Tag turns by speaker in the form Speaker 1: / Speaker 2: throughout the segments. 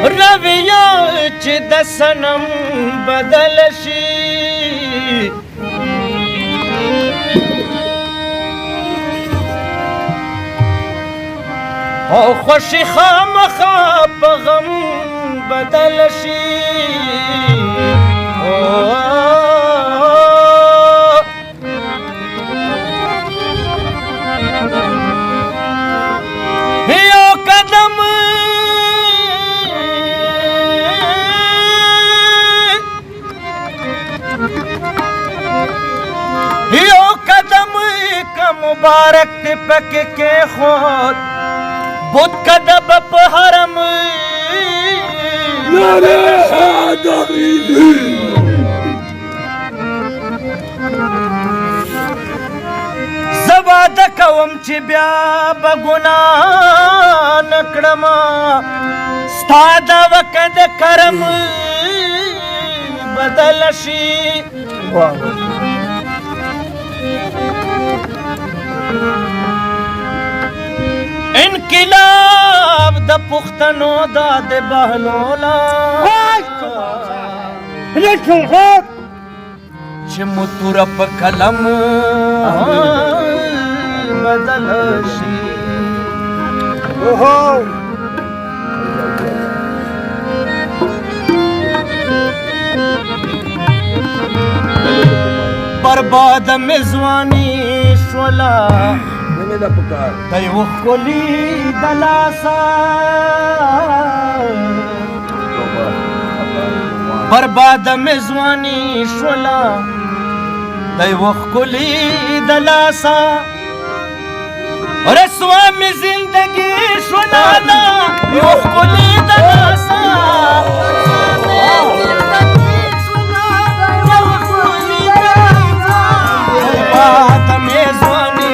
Speaker 1: رویه چې د صنم بدل شي او خوشي خامخا په غم بدل شي یو قدم کا مبارک تی پکی کے خود بود کدب پا حرم نعرہ حیدری زواد کوم چی بیا بگناہ نکڑما ستادا وقت کرم بدل شی انقلاب د پښتنو د بهلولا چې متور په قلم بدل شي برباد مزوانی شولا دا یو ښکلي د لاسه برباد مې ځواني شوله د یو ښکلي د لاسه رسوا مې زندګي شوله دا یو ښکلي د لاسه برباد مې ځواني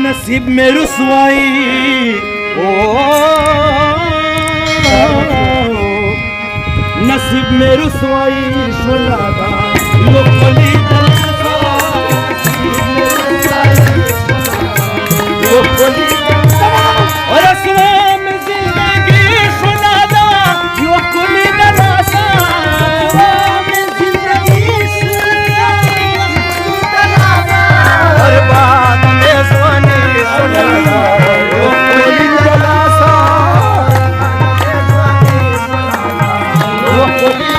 Speaker 1: नसीब में रुसवाई नसीब में रुसवाई शुलादा लोकली रसवा में जिंदगी शुलादा लोकली दलासा में जिंदगी हर बात में ज़वानी शुलादा लोकली दलासा लोकली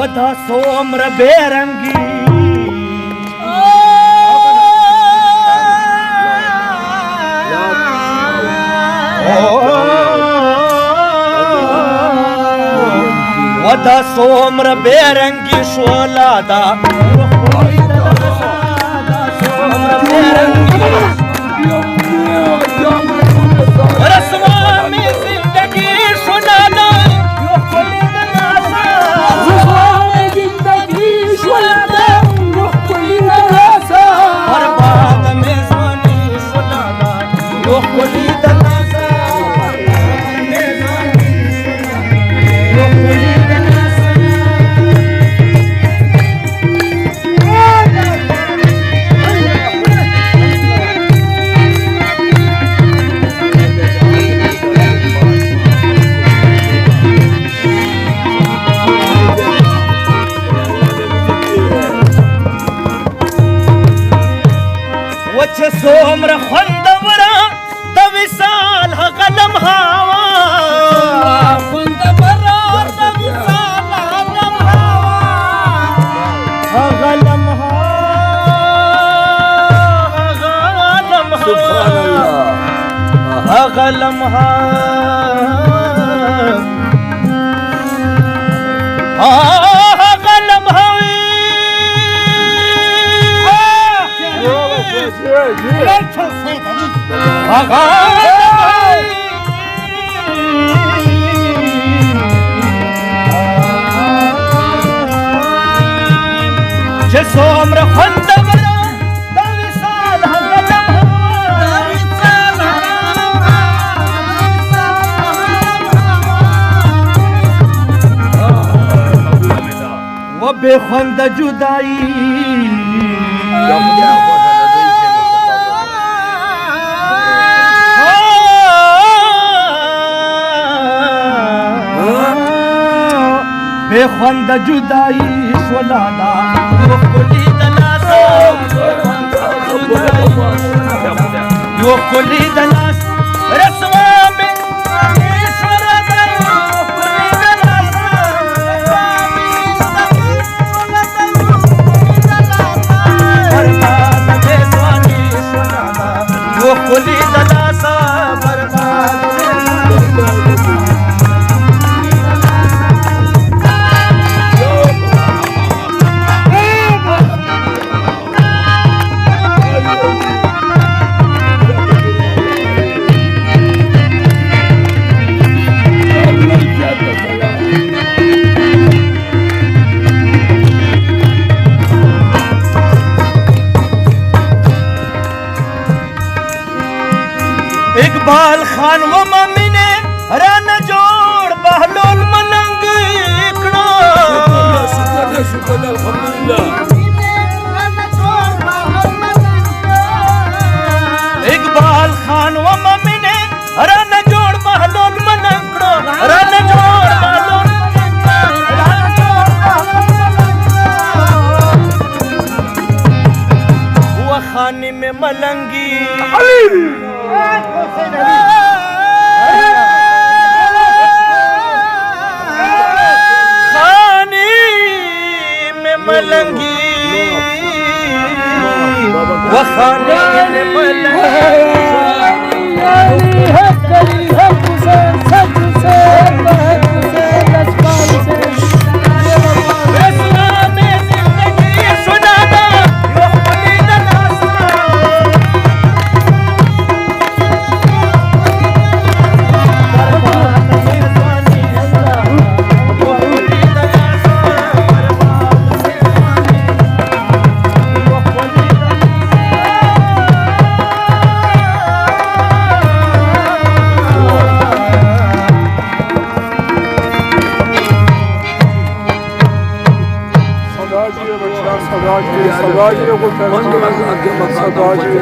Speaker 1: ودا سومر بیرنگی ودا سومر بیرنگی شولا دا سومر بیرنگی رسوامی زندگی شنادا رسوامی زندگی شنادا برباد میزانی شنادا یو کلی دناسا وچه سومر خوندورا د وصال هغه لمحه خوندورا د وصال هغه لمحه سبحان الله هغه لمحه چه سومر خوندورا د وصال هغه لمحه و بے خوند جدائی بے خوند جدائی شولادا یو کلی دلاسا یو کلی دلاس رسوامی شولادا یو کلی دلاسا برباد میزانی شولادا یو کلی دلاسا برباد اقبال خان و ممینے ران جوڑ بہلول ملنگ اکڑا شکر الحمدللہ اقبال خان و ممینے ران جوڑ بہلول ملنگ ران جوڑ بہلول و خانی میں ملنگی خانی میں ملنگی و خانی میں ملنگی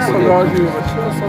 Speaker 2: صداجی